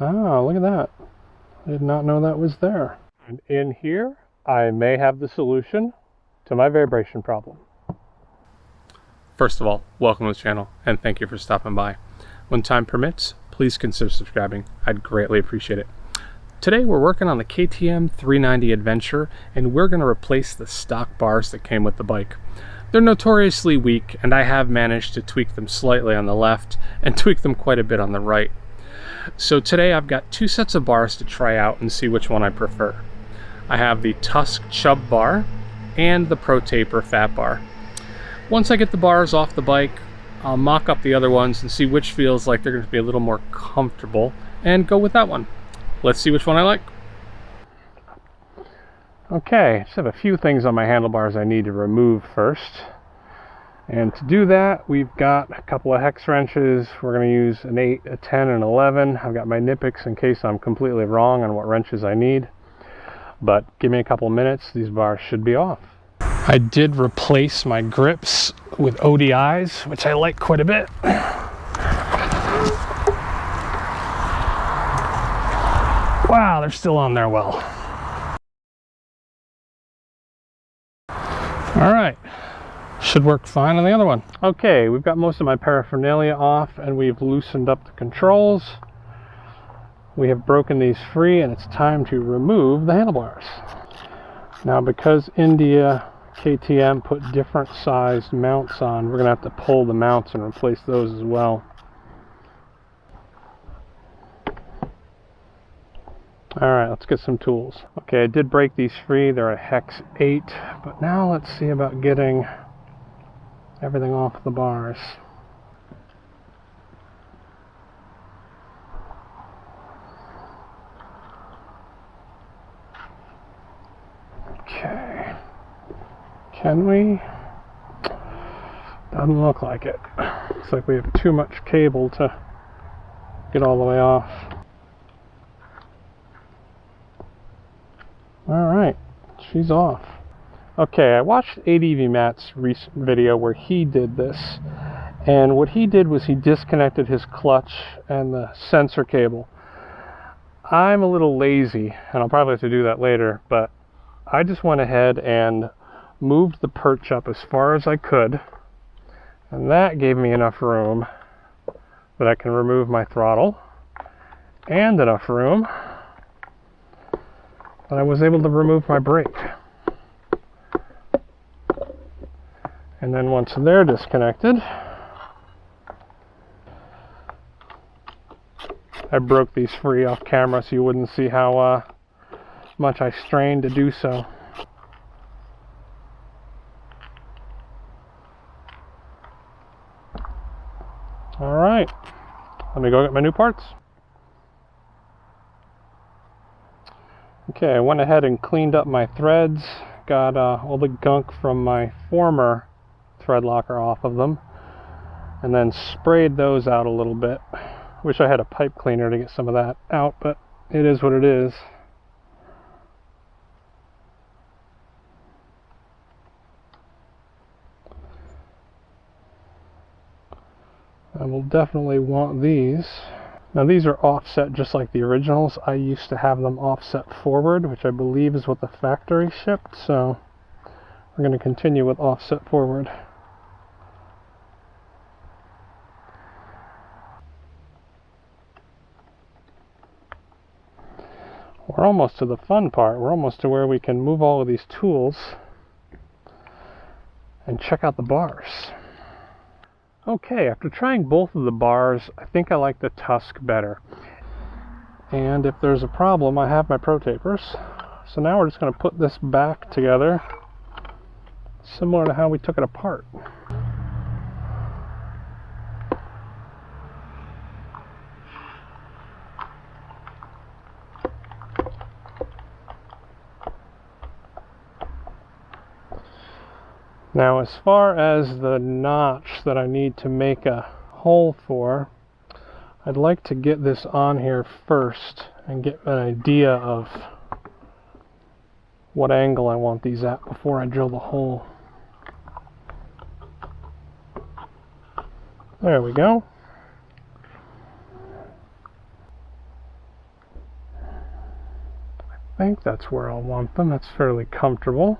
Oh, look at that. I did not know that was there. And in here, I may have the solution to my vibration problem. First of all, welcome to the channel and thank you for stopping by. When time permits, please consider subscribing. I'd greatly appreciate it. Today we're working on the KTM 390 Adventure and we're going to replace the stock bars that came with the bike. They're notoriously weak and I have managed to tweak them slightly on the left and tweak them quite a bit on the right. So today I've got two sets of bars to try out and see which one I prefer. I have the Tusk Chub bar and the Protaper fat bar. Once I get the bars off the bike, I'll mock up the other ones and see which feels like they're going to be a little more comfortable and go with that one. Let's see which one I like. Okay, I just have a few things on my handlebars I need to remove first. And to do that, we've got a couple of hex wrenches. We're going to use an 8, a 10, and 11. I've got my Nippics in case I'm completely wrong on what wrenches I need. But give me a couple of minutes, these bars should be off. I did replace my grips with ODIs, which I like quite a bit. Wow, they're still on there well. All right, should work fine on the other one. Okay, we've got most of my paraphernalia off and we've loosened up the controls. We have broken these free and it's time to remove the handlebars. Now because India KTM put different sized mounts on, we're gonna have to pull the mounts and replace those as well. Alright, let's get some tools. Okay, I did break these free, they're a hex 8, but now let's see about getting everything off the bars. Okay. Can we? Doesn't look like it. Looks like we have too much cable to get all the way off. Alright, she's off. Okay, I watched ADVMatt's recent video where he did this. And what he did was he disconnected his clutch and the sensor cable. I'm a little lazy, and I'll probably have to do that later, but I just went ahead and moved the perch up as far as I could, and that gave me enough room that I can remove my throttle, and enough room that I was able to remove my brake. And then once they're disconnected, I broke these free off camera so you wouldn't see how much I strained to do so. Alright, let me go get my new parts. Okay, I went ahead and cleaned up my threads, got all the gunk from my former thread locker off of them, and then sprayed those out a little bit. Wish I had a pipe cleaner to get some of that out, but it is what it is. I will definitely want these. Now these are offset just like the originals. I used to have them offset forward, which I believe is what the factory shipped, so we're going to continue with offset forward. We're almost to the fun part. We're almost to where we can move all of these tools and check out the bars. Okay, after trying both of the bars, I think I like the Tusk better. And if there's a problem, I have my Protaapers. So now we're just going to put this back together, similar to how we took it apart. Now as far as the notch that I need to make a hole for, I'd like to get this on here first and get an idea of what angle I want these at before I drill the hole. There we go. think that's where I'll want them. That's fairly comfortable.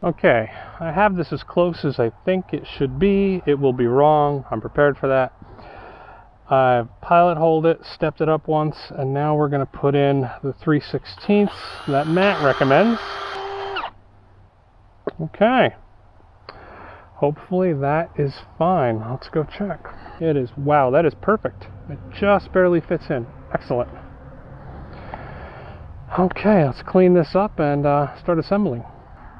Okay, I have this as close as I think it should be. It will be wrong. I'm prepared for that. I've pilot holed it, stepped it up once, and now we're going to put in the 3/16 that Matt recommends. Okay. Hopefully that is fine. Let's go check. It is. Wow, that is perfect. It just barely fits in. Excellent. Okay, let's clean this up and start assembling.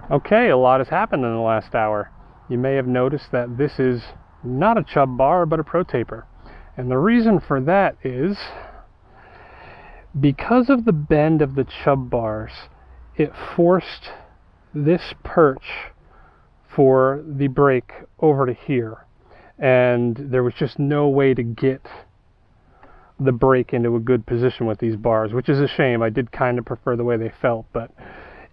Okay, a lot has happened in the last hour. You may have noticed that this is not a Chub bar, but a Protaper. And the reason for that is because of the bend of the Chub bars, it forced this perch for the brake over to here. And there was just no way to get the brake into a good position with these bars, which is a shame. I did kind of prefer the way they felt, but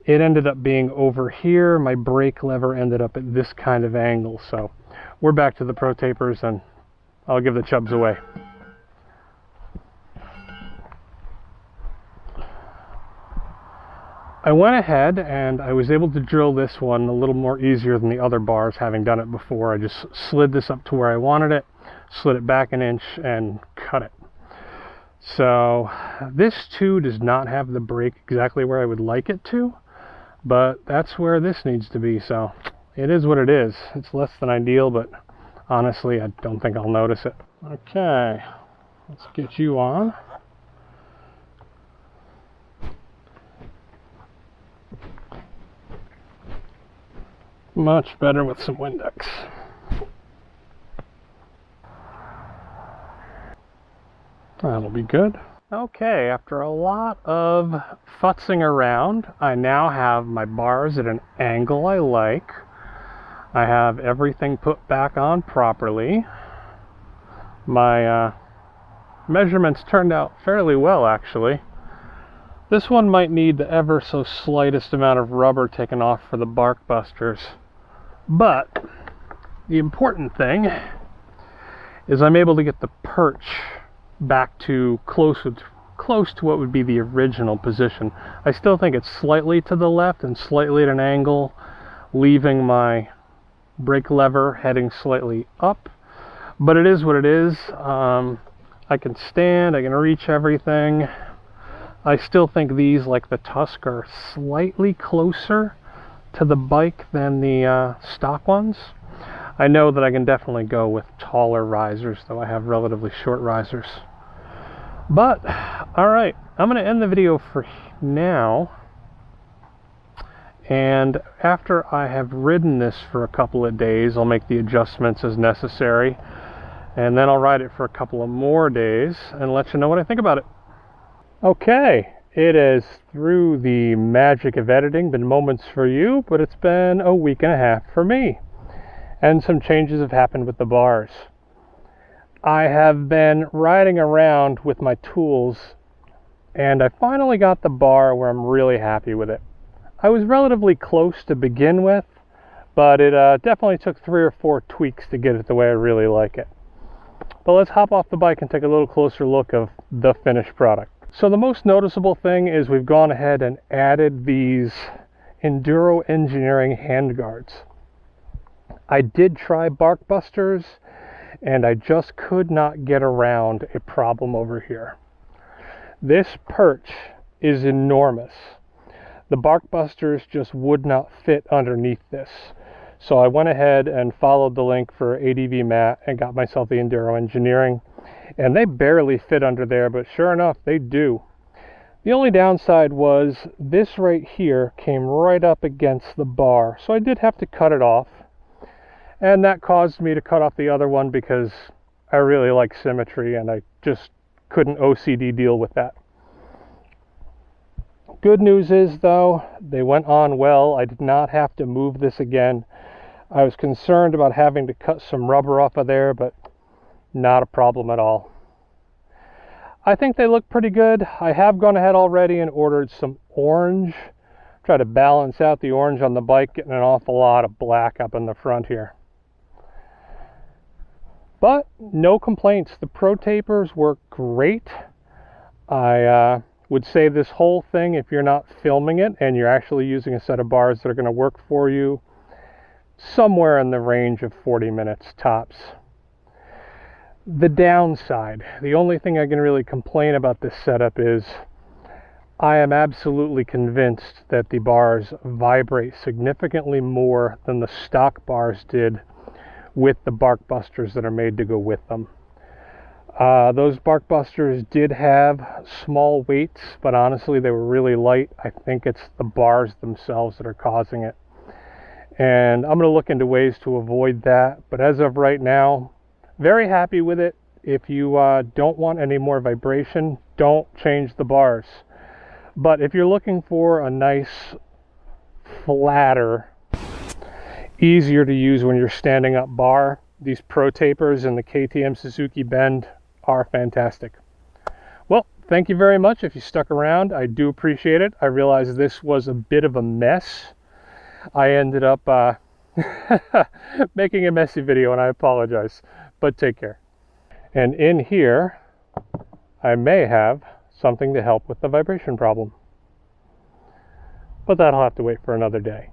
it ended up being over here. My brake lever ended up at this kind of angle. So we're back to the Protapers, and I'll give the Chubs away. I went ahead and I was able to drill this one a little more easier than the other bars, having done it before. I just slid this up to where I wanted it, slid it back an inch, and cut it. So this too does not have the brake exactly where I would like it to, but that's where this needs to be, so it is what it is. It's less than ideal, but honestly, I don't think I'll notice it. Okay, let's get you on. Much better with some Windex. That'll be good. Okay, after a lot of futzing around, I now have my bars at an angle I like. I have everything put back on properly. My measurements turned out fairly well, actually. This one might need the ever so slightest amount of rubber taken off for the bark busters. But the important thing is I'm able to get the perch back to close to what would be the original position. I still think it's slightly to the left and slightly at an angle, leaving my brake lever heading slightly up, but it is what it is. I can stand, I can reach everything. I still think these, like the Tusk, are slightly closer to the bike than the stock ones. I know that I can definitely go with taller risers, though I have relatively short risers. But, alright, I'm going to end the video for now. And after I have ridden this for a couple of days, I'll make the adjustments as necessary. And then I'll ride it for a couple of more days and let you know what I think about it. Okay, it has, through the magic of editing, been moments for you, but it's been a week and a half for me. And some changes have happened with the bars. I have been riding around with my tools, and I finally got the bar where I'm really happy with it. I was relatively close to begin with, but it definitely took 3 or 4 tweaks to get it the way I really like it. But let's hop off the bike and take a little closer look of the finished product. So the most noticeable thing is we've gone ahead and added these Enduro Engineering handguards. I did try bark busters, and I just could not get around a problem over here. This perch is enormous. The bark busters just would not fit underneath this. So I went ahead and followed the link for ADVMatt and got myself the Enduro Engineering. And they barely fit under there, but sure enough, they do. The only downside was this right here came right up against the bar. So I did have to cut it off. And that caused me to cut off the other one because I really like symmetry and I just couldn't OCD deal with that. Good news is, though, they went on well. I did not have to move this again. I was concerned about having to cut some rubber off of there, but not a problem at all. I think they look pretty good. I have gone ahead already and ordered some orange Try to balance out the orange on the bike, getting an awful lot of black up in the front here. But no complaints. The Protaapers work great. I would say this whole thing, if you're not filming it and you're actually using a set of bars that are going to work for you, somewhere in the range of 40 minutes tops. The downside, the only thing I can really complain about this setup is I am absolutely convinced that the bars vibrate significantly more than the stock bars did with the bark busters that are made to go with them. Those bark busters did have small weights, but honestly they were really light. I think it's the bars themselves that are causing it. And I'm going to look into ways to avoid that. But as of right now, very happy with it. If you don't want any more vibration, don't change the bars. But if you're looking for a nice, flatter, easier to use when you're standing up bar, these Protaapers and the KTM Suzuki Bend are fantastic. Well, thank you very much if you stuck around. I do appreciate it. I realize this was a bit of a mess. I ended up making a messy video, and I apologize, but take care. And in here, I may have something to help with the vibration problem. But that'll have to wait for another day.